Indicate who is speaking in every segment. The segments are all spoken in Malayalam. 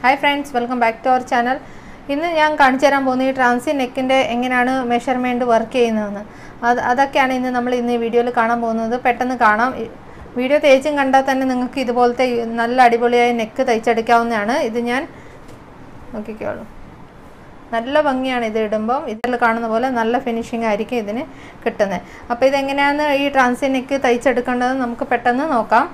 Speaker 1: Hi friends, welcome back to our channel. ഇന്ന് ഞാൻ കാണിച്ചു തരാൻ പോകുന്ന ഈ ട്രാൻസി നെക്കിന്റെ എങ്ങനെയാണ് മെഷർമെന്റ് വർക്ക് ചെയ്യുന്നതെന്ന്. അതൊക്കെയാണ് ഇന്ന് നമ്മൾ ഈ വീഡിയോയിൽ കാണാൻ പോകുന്നത്. പെട്ടെന്ന് കാണാം. വീഡിയോ തേച്ചും കണ്ടാൽ തന്നെ നിങ്ങൾക്ക് ഇതുപോലത്തെ നല്ല അടിപൊളിയായ നെക്ക് തയ്ച്ചെടുക്കാവുന്നതാണ്. ഇത് ഞാൻ നോക്കിക്കോളൂ. നല്ല ഭംഗിയാണ് ഇത് ഇടുമ്പോൾ. ഇതിൽ കാണുന്ന പോലെ നല്ല ഫിനിഷിംഗ് ആയിരിക്കും ഇതിന് കിട്ടുന്നത്. അപ്പോൾ ഇതെങ്ങനെയാണ് ഈ ട്രാൻസി നെക്ക് തയ്ച്ചെടുക്കേണ്ടത് നമുക്ക് പെട്ടെന്ന് നോക്കാം.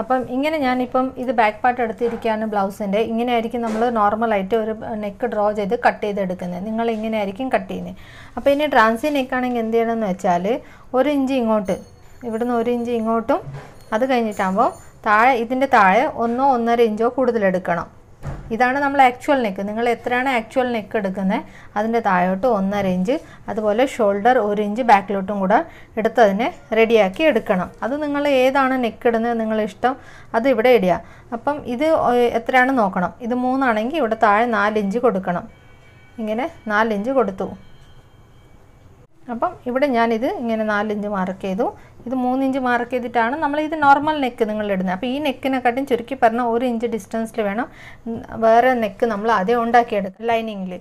Speaker 1: അപ്പം ഇങ്ങനെ ഞാനിപ്പം ഇത് ബാക്ക് പാർട്ട് എടുത്തിരിക്കുകയാണ് ബ്ലൗസിൻ്റെ. ഇങ്ങനെയായിരിക്കും നമ്മൾ നോർമലായിട്ട് ഒരു നെക്ക് ഡ്രോ ചെയ്ത് കട്ട് ചെയ്തെടുക്കുന്നത്. നിങ്ങൾ ഇങ്ങനെയായിരിക്കും കട്ട് ചെയ്യുന്നത്. അപ്പോൾ ഇനി ട്രാൻസി നെക്കാണെങ്കിൽ എന്ത് ചെയ്യണമെന്ന് വെച്ചാൽ 1 ഇഞ്ച് ഇങ്ങോട്ട്, ഇവിടുന്ന് 1 ഇഞ്ച് ഇങ്ങോട്ടും, അത് കഴിഞ്ഞിട്ടാകുമ്പോൾ താഴെ ഇതിൻ്റെ താഴെ 1-1.5 ഇഞ്ചോ കൂടുതലെടുക്കണം. ഇതാണ് നമ്മൾ ആക്ച്വൽ നെക്ക്. നിങ്ങൾ എത്രയാണ് ആക്ച്വൽ നെക്ക് എടുക്കുന്നത് അതിൻ്റെ താഴോട്ട് 1.5 ഇഞ്ച്, അതുപോലെ ഷോൾഡർ 1 ഇഞ്ച് ബാക്കിലോട്ടും കൂടെ എടുത്തതിനെ റെഡിയാക്കി എടുക്കണം. അത് നിങ്ങൾ ഏതാണ് നെക്ക് ഇടുന്നത് നിങ്ങൾ ഇഷ്ടം അത് ഇവിടെ ഇടുക. അപ്പം ഇത് എത്രയാണ് നോക്കണം. ഇത് 3 ആണെങ്കിൽ ഇവിടെ താഴെ 4 ഇഞ്ച് കൊടുക്കണം. ഇങ്ങനെ 4 ഇഞ്ച് കൊടുത്തു. അപ്പം ഇവിടെ ഞാനിത് ഇങ്ങനെ 4 ഇഞ്ച് മാർക്ക് ചെയ്തു. ഇത് 3 ഇഞ്ച് മാർക്ക് ചെയ്തിട്ടാണ് നമ്മൾ ഇത് നോർമൽ നെക്ക് നിങ്ങൾ ഇടുന്നത്. അപ്പോൾ ഈ നെക്കിനെക്കാട്ടും ചുരുക്കി പറഞ്ഞാൽ 1 ഇഞ്ച് ഡിസ്റ്റൻസിൽ വേണം വേറെ നെക്ക് നമ്മൾ ആദ്യം ഉണ്ടാക്കിയെടുക്കാം ലൈനിങ്ങിൽ.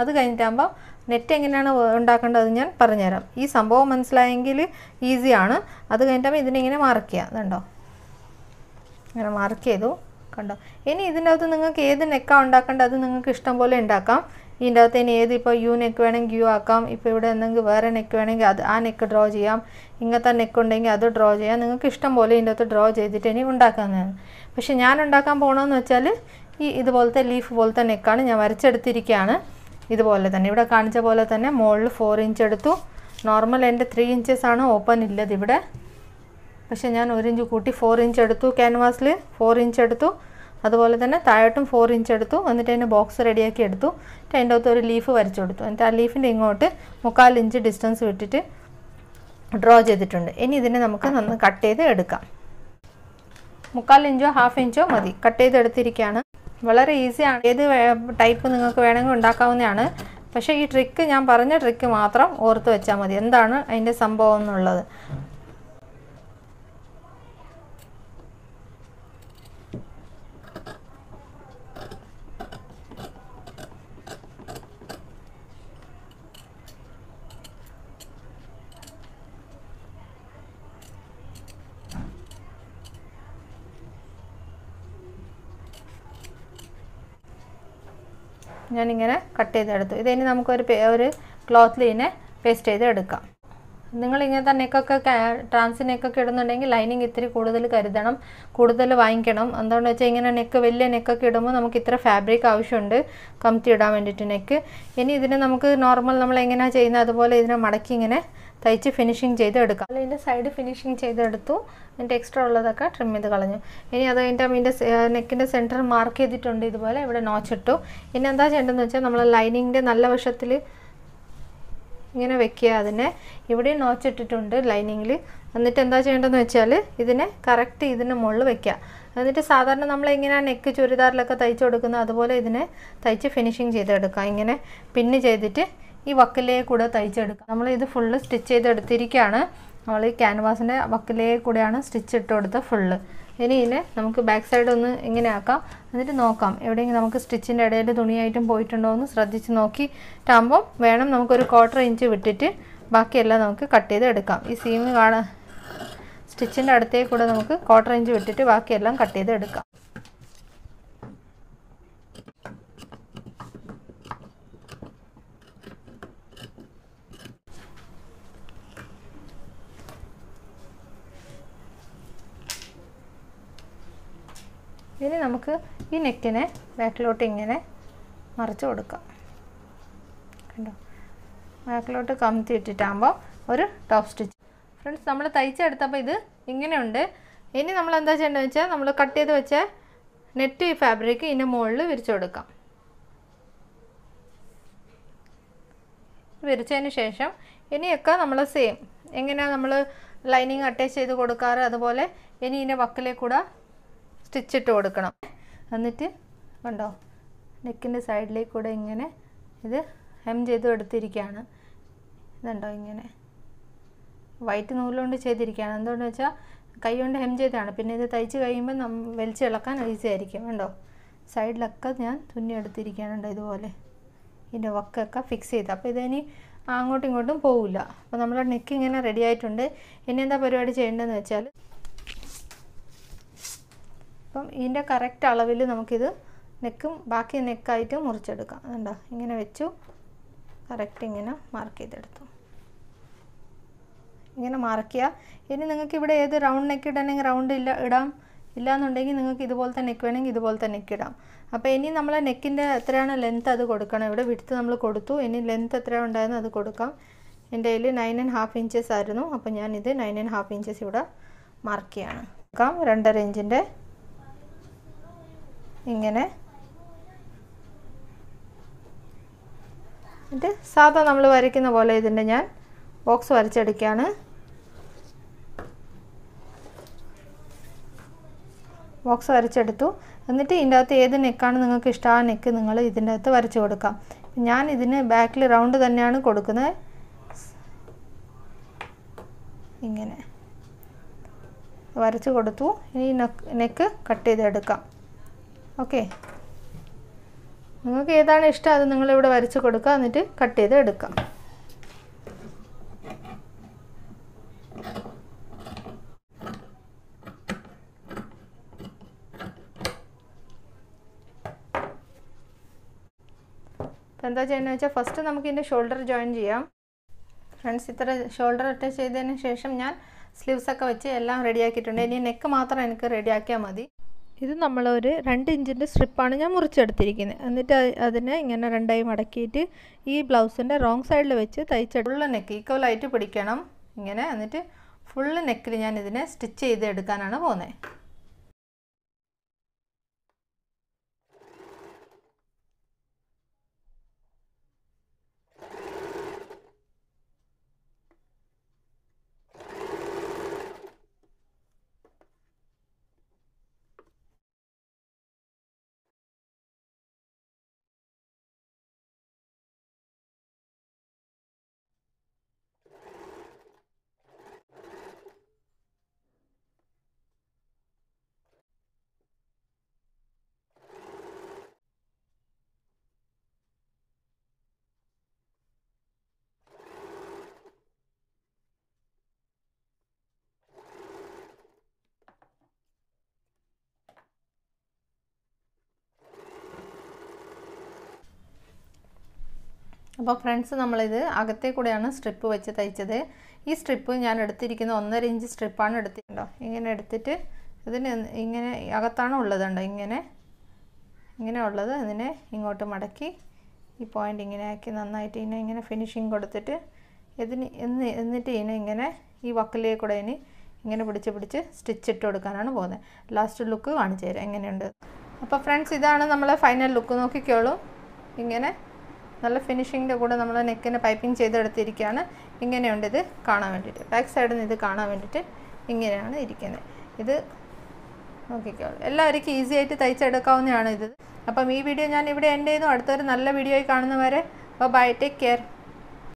Speaker 1: അത് കഴിഞ്ഞിട്ടാകുമ്പോൾ നെറ്റ് എങ്ങനെയാണ് ഉണ്ടാക്കേണ്ടത് ഞാൻ പറഞ്ഞുതരാം. ഈ സംഭവം മനസ്സിലായെങ്കിൽ ഈസിയാണ്. അത് കഴിഞ്ഞിട്ടാകുമ്പോൾ ഇതിനിങ്ങനെ മാർക്ക് ചെയ്യാം. അതുണ്ടോ, ഇങ്ങനെ മാർക്ക് ചെയ്തു, കണ്ടോ. ഇനി ഇതിൻ്റെ അകത്ത് നിങ്ങൾക്ക് ഏത് നെക്കാണ് ഉണ്ടാക്കേണ്ടത് അത് നിങ്ങൾക്ക് ഇഷ്ടം പോലെ ഉണ്ടാക്കാം. ഇതിൻ്റെ അകത്ത് ഇനി ഏത് ഇപ്പോൾ യു നെക്ക് വേണമെങ്കിൽ യു ആക്കാം. ഇപ്പോൾ ഇവിടെ എന്തെങ്കിലും വേറെ നെക്ക് വേണമെങ്കിൽ അത് ആ നെക്ക് ഡ്രോ ചെയ്യാം. ഇങ്ങനത്തെ നെക്ക് ഉണ്ടെങ്കിൽ അത് ഡ്രോ ചെയ്യാം. നിങ്ങൾക്ക് ഇഷ്ടം പോലെ ഇതിൻ്റെ അകത്ത് ഡ്രോ ചെയ്തിട്ട് ഇനി ഉണ്ടാക്കാവുന്നതാണ്. പക്ഷെ ഞാൻ ഉണ്ടാക്കാൻ പോകണമെന്ന് വെച്ചാൽ ഇതുപോലത്തെ ലീഫ് പോലത്തെ നെക്കാണ് ഞാൻ വരച്ചെടുത്തിരിക്കുകയാണ്. ഇതുപോലെ തന്നെ ഇവിടെ കാണിച്ച പോലെ തന്നെ മുകളിൽ 4 ഇഞ്ച് എടുത്തു. നോർമൽ എൻ്റെ 3 ഇഞ്ചസ് ആണ്, ഓപ്പൺ ഇല്ലത് ഇവിടെ. പക്ഷെ ഞാൻ 1 ഇഞ്ച് കൂട്ടി 4 ഇഞ്ച് എടുത്തു. ക്യാൻവാസിൽ 4 ഇഞ്ച് എടുത്തു. അതുപോലെ തന്നെ താഴോട്ടും 4 ഇഞ്ച് എടുത്തു. എന്നിട്ട് അതിന് ബോക്സ് റെഡിയാക്കി എടുത്തു. അതിൻ്റെ അകത്ത് ഒരു ലീഫ് വരച്ചു കൊടുത്തു. എന്നിട്ട് ആ ലീഫിൻ്റെ ഇങ്ങോട്ട് 1/4 ഇഞ്ച് ഡിസ്റ്റൻസ് വിട്ടിട്ട് ഡ്രോ ചെയ്തിട്ടുണ്ട്. ഇനി ഇതിനെ നമുക്ക് നന്ന് കട്ട് ചെയ്ത് എടുക്കാം. 1/4 ഇഞ്ചോ 1/2 ഇഞ്ചോ മതി. കട്ട് ചെയ്ത് എടുത്തിരിക്കുകയാണ്. വളരെ ഈസിയാണ്. ഏത് ടൈപ്പ് നിങ്ങൾക്ക് വേണമെങ്കിൽ ഉണ്ടാക്കാവുന്നതാണ്. പക്ഷേ ഈ ട്രിക്ക്, ഞാൻ പറഞ്ഞ ട്രിക്ക് മാത്രം ഓർത്ത് വെച്ചാൽ മതി, എന്താണ് അതിൻ്റെ സംഭവം എന്നുള്ളത്. ഞാനിങ്ങനെ കട്ട് ചെയ്തെടുത്തു. ഇതിനി നമുക്കൊരു ക്ലോത്തിൽ ഇതിനെ പേസ്റ്റ് ചെയ്ത് എടുക്കാം. നിങ്ങളിങ്ങനത്തെ നെക്കൊക്കെ ട്രാൻസി നെക്കൊക്കെ ഇടുന്നുണ്ടെങ്കിൽ ലൈനിങ് ഇത്തിരി കൂടുതൽ കരുതണം, കൂടുതൽ വാങ്ങിക്കണം. എന്താണെന്ന് വെച്ചാൽ ഇങ്ങനെ നെക്ക് വലിയ നെക്കൊക്കെ ഇടുമ്പോൾ നമുക്ക് ഇത്ര ഫാബ്രിക് ആവശ്യമുണ്ട് കമത്തി ഇടാൻ വേണ്ടിയിട്ട് നെക്ക്. ഇനി ഇതിനെ നമുക്ക് നോർമൽ നമ്മൾ എങ്ങനെയാണ് ചെയ്യുന്നത് അതുപോലെ ഇതിനെ മടക്കി ഇങ്ങനെ തയ്ച്ച് ഫിനിഷിങ് ചെയ്ത് എടുക്കാം. അതിൻ്റെ സൈഡ് ഫിനിഷിങ് ചെയ്തെടുത്തു. അതിൻ്റെ എക്സ്ട്രാ ഉള്ളതൊക്കെ ട്രിം ചെയ്ത് കളഞ്ഞു. ഇനി അത് കഴിഞ്ഞിട്ട് അതിൻ്റെ നെക്കിൻ്റെ സെൻറ്റർ മാർക്ക് ചെയ്തിട്ടുണ്ട്. ഇതുപോലെ ഇവിടെ നോച്ചിട്ടു. ഇനി എന്താ ചെയ്യേണ്ടതെന്ന് വെച്ചാൽ നമ്മൾ ലൈനിങ്ങിൻ്റെ നല്ല വശത്തിൽ ഇങ്ങനെ വെക്കുക. അതിനെ ഇവിടെയും നോച്ചിട്ടിട്ടുണ്ട് ലൈനിങ്ങിൽ. എന്നിട്ട് എന്താ ചെയ്യേണ്ടതെന്ന് വെച്ചാൽ ഇതിനെ കറക്റ്റ് ഇതിന് മുകളിൽ വെക്കുക. എന്നിട്ട് സാധാരണ നമ്മളെങ്ങനെയാണ് നെക്ക് ചുരിദാറിലൊക്കെ തയ്ച്ചു കൊടുക്കുന്നത് അതുപോലെ ഇതിനെ തയ്ച്ച് ഫിനിഷിങ് ചെയ്തെടുക്കുക. ഇങ്ങനെ പിന്ന് ചെയ്തിട്ട് ഈ വക്കിലേ കൂടെ തയ്ച്ചെടുക്കുക. നമ്മൾ ഇത് ഫുള്ള് സ്റ്റിച്ച് ചെയ്തെടുത്തിരിക്കുകയാണ്. നമ്മൾ ഈ ക്യാൻവാസിൻ്റെ വക്കിലേ കൂടെയാണ് സ്റ്റിച്ച് ഇട്ട് കൊടുത്തത് ഫുള്ള്. ഇനി ഇതിനെ നമുക്ക് ബാക്ക് സൈഡ് ഒന്ന് ഇങ്ങനെ ആക്കാം. എന്നിട്ട് നോക്കാം എവിടെയെങ്കിലും നമുക്ക് സ്റ്റിച്ചിൻ്റെ ഇടയിൽ തുണിയായിട്ടും പോയിട്ടുണ്ടോ എന്ന് ശ്രദ്ധിച്ച് നോക്കിയിട്ടാകുമ്പം വേണം നമുക്കൊരു 1/4 ഇഞ്ച് വിട്ടിട്ട് ബാക്കിയെല്ലാം നമുക്ക് കട്ട് ചെയ്ത് എടുക്കാം. ഈ സീമ് സ്റ്റിച്ചിൻ്റെ അടുത്തേക്ക് കൂടെ നമുക്ക് 1/4 ഇഞ്ച് വിട്ടിട്ട് ബാക്കിയെല്ലാം കട്ട് ചെയ്ത് എടുക്കാം. ഇനി നമുക്ക് ഈ നെക്കിനെ ബാക്കിലോട്ട് ഇങ്ങനെ മറിച്ച് കൊടുക്കാം. കണ്ടോ, ബാക്കിലോട്ട് കമത്തി ഇട്ടിട്ടാകുമ്പോൾ ഒരു ടോപ്പ് സ്റ്റിച്ച്. ഫ്രണ്ട്സ്, നമ്മൾ തയ്ച്ചെടുത്തപ്പോൾ ഇത് ഇങ്ങനെയുണ്ട്. ഇനി നമ്മൾ എന്താ ചെയ്യേണ്ടതെന്ന് വെച്ചാൽ നമ്മൾ കട്ട് ചെയ്ത് വെച്ച നെറ്റ് ഈ ഫാബ്രിക് ഇതിൻ്റെ മുകളിൽ വിരിച്ചു കൊടുക്കാം. വിരിച്ചതിന് ശേഷം ഇനിയൊക്കെ നമ്മൾ സെയിം എങ്ങനെയാണ് നമ്മൾ ലൈനിങ് അറ്റാച്ച് ചെയ്ത് കൊടുക്കാറ് അതുപോലെ ഇനി ഇതിൻ്റെ വക്കിലേക്ക് കൂടെ സ്റ്റിച്ച് ഇട്ട് കൊടുക്കണം. എന്നിട്ട് കണ്ടോ, നെക്കിൻ്റെ സൈഡിലേക്ക് കൂടെ ഇങ്ങനെ ഇത് ഹെം ചെയ്ത് എടുത്തിരിക്കുകയാണ്. ഇതുണ്ടോ, ഇങ്ങനെ വൈറ്റ് നൂലുകൊണ്ട് ചെയ്തിരിക്കുകയാണ്. എന്തുകൊണ്ടെന്ന് വെച്ചാൽ കൈ കൊണ്ട് ഹെം ചെയ്താണ്. പിന്നെ ഇത് തയ്ച്ച് കഴിയുമ്പോൾ വലിച്ച് ഇളക്കാൻ ഈസി ആയിരിക്കും. കണ്ടോ, സൈഡിലൊക്കെ ഞാൻ തുന്നി എടുത്തിരിക്കുകയാണുണ്ടോ ഇതുപോലെ. ഇതിൻ്റെ വക്കൊക്കെ ഫിക്സ് ചെയ്ത്. അപ്പോൾ ഇതിനി അങ്ങോട്ടും ഇങ്ങോട്ടും പോവില്ല. അപ്പോൾ നമ്മുടെ നെക്ക് ഇങ്ങനെ റെഡി ആയിട്ടുണ്ട്. ഇനി എന്താ പരിപാടി ചെയ്യേണ്ടതെന്ന് വെച്ചാൽ, അപ്പം ഇതിൻ്റെ കറക്റ്റ് അളവിൽ നമുക്കിത് നെക്കും ബാക്കി നെക്കായിട്ട് മുറിച്ചെടുക്കാം. കണ്ടോ, ഇങ്ങനെ വെച്ചു കറക്റ്റ് ഇങ്ങനെ മാർക്ക് ചെയ്തെടുത്തു. ഇങ്ങനെ മാർക്ക് ചെയ്യുക. ഇനി നിങ്ങൾക്ക് ഇവിടെ ഏത് റൗണ്ട് നെക്ക് ഇടണമെങ്കിൽ റൗണ്ട് ഇടാം, ഇല്ലയെന്നുണ്ടെങ്കിൽ നിങ്ങൾക്ക് ഇതുപോലത്തെ നെക്ക് വേണമെങ്കിൽ ഇതുപോലത്തെ നെക്ക് ഇടാം. അപ്പോൾ ഇനി നമ്മൾ നെക്കിൻ്റെ എത്രയാണ് ലെങ്ത്ത് അത് കൊടുക്കണം. ഇവിടെ വിഡ്ത്ത് നമ്മൾ കൊടുത്തു. ഇനി ലെങ്ത്ത് എത്രയാണ് ഉണ്ടായിരുന്നത് അത് കൊടുക്കാം. എൻ്റെ കയ്യിൽ 9.5 ഇഞ്ചസ് ആയിരുന്നു. അപ്പോൾ ഞാനിത് 9.5 ഇഞ്ചസ് ഇവിടെ മാർക്ക് ചെയ്യാണ്. കൊടുക്കാം 2.5 ഇഞ്ചിൻ്റെ ഇങ്ങനെ. എന്നിട്ട് സാധാ നമ്മൾ വരയ്ക്കുന്ന പോലെ ഇതിൻ്റെ ഞാൻ ബോക്സ് വരച്ചെടുക്കുകയാണ്. ബോക്സ് വരച്ചെടുത്തു. എന്നിട്ട് ഇതിൻ്റെ അകത്ത് ഏത് നെക്കാണ് നിങ്ങൾക്ക് ഇഷ്ടം ആ നെക്ക് നിങ്ങൾ ഇതിൻ്റെ അകത്ത് വരച്ച് കൊടുക്കാം. ഞാൻ ഇതിന് ബാക്കിൽ റൗണ്ട് തന്നെയാണ് കൊടുക്കുന്നത്. ഇങ്ങനെ വരച്ച് കൊടുത്തു. ഇനി നെക്ക് കട്ട് ചെയ്തെടുക്കാം. ഓക്കെ, നിങ്ങൾക്ക് ഏതാണ് ഇഷ്ടം അത് നിങ്ങളിവിടെ വരച്ച് കൊടുക്കുക. എന്നിട്ട് കട്ട് ചെയ്ത് എടുക്കാം. അപ്പോൾ എന്താ ചെയ്യുന്നത് വെച്ചാൽ, ഫസ്റ്റ് നമുക്ക് ഇതിൻ്റെ ഷോൾഡർ ജോയിൻ ചെയ്യാം. ഫ്രണ്ട്സ്, ഇത്ര ഷോൾഡർ അറ്റാച്ച് ചെയ്തതിന് ശേഷം ഞാൻ സ്ലീവ്സൊക്കെ വെച്ച് എല്ലാം റെഡിയാക്കിയിട്ടുണ്ട്. ഇനി നെക്ക് മാത്രം എനിക്ക് റെഡിയാക്കിയാൽ മതി. ഇത് നമ്മളൊരു 2 ഇഞ്ചിൻ്റെ സ്ട്രിപ്പാണ് ഞാൻ മുറിച്ചെടുത്തിരിക്കുന്നത്. എന്നിട്ട് അതിനെ ഇങ്ങനെ രണ്ടായി മടക്കിയിട്ട് ഈ ബ്ലൗസിൻ്റെ റോങ് സൈഡിൽ വെച്ച് ഫുള്ള് നെക്ക് ഈക്വലായിട്ട് പിടിക്കണം ഇങ്ങനെ. എന്നിട്ട് ഫുള്ള് നെക്കിൽ ഞാൻ ഇതിനെ സ്റ്റിച്ച് ചെയ്ത് എടുക്കാനാണ് പോകുന്നത്. അപ്പോൾ ഫ്രണ്ട്സ്, നമ്മളിത് അകത്തേ കൂടെയാണ് സ്ട്രിപ്പ് വെച്ച് തയ്ച്ചത്. ഈ സ്ട്രിപ്പ് ഞാൻ എടുത്തിരിക്കുന്നത് 1.5 ഇഞ്ച് സ്ട്രിപ്പാണ് എടുത്തിട്ടുണ്ടോ. ഇങ്ങനെ എടുത്തിട്ട് ഇതിന് ഇങ്ങനെ അകത്താണ് ഉള്ളതുണ്ടോ, ഇങ്ങനെ ഉള്ളത് അതിനെ ഇങ്ങോട്ട് മടക്കി ഈ പോയിൻ്റ് ഇങ്ങനെ ആക്കി നന്നായിട്ട് ഇതിനെ ഇങ്ങനെ ഫിനിഷിങ് കൊടുത്തിട്ട് എന്നിട്ട് ഇതിനെ ഇങ്ങനെ ഈ വക്കിലേ കൂടെ ഇനി ഇങ്ങനെ പിടിച്ച് സ്റ്റിച്ച് ഇട്ട് കൊടുക്കാനാണ് പോകുന്നത്. ലാസ്റ്റ് ലുക്ക് കാണിച്ചു തരാം എങ്ങനെയുണ്ട്. അപ്പോൾ ഫ്രണ്ട്സ്, ഇതാണ് നമ്മളെ ഫൈനൽ ലുക്ക്. നോക്കിക്കോളൂ, ഇങ്ങനെ നല്ല ഫിനിഷിങ്ങിൻ്റെ കൂടെ നമ്മൾ നെക്കിന് പൈപ്പിംഗ് ചെയ്തെടുത്തിരിക്കുകയാണ്. ഇങ്ങനെയുണ്ട് ഇത് കാണാൻ വേണ്ടിയിട്ട്. ബാക്ക് സൈഡിൽ നിന്ന് ഇത് കാണാൻ വേണ്ടിയിട്ട് ഇങ്ങനെയാണ് ഇരിക്കുന്നത്. ഇത് നോക്കിക്കോളൂ, എല്ലാവർക്കും ഈസി ആയിട്ട് തയ്ച്ചെടുക്കാവുന്നതാണ് ഇത്. അപ്പം ഈ വീഡിയോ ഞാൻ ഇവിടെ എൻഡ് ചെയ്യുന്നു. അടുത്തൊരു നല്ല വീഡിയോയിൽ കാണുന്നവരെ ബൈ, ടേക്ക് കെയർ.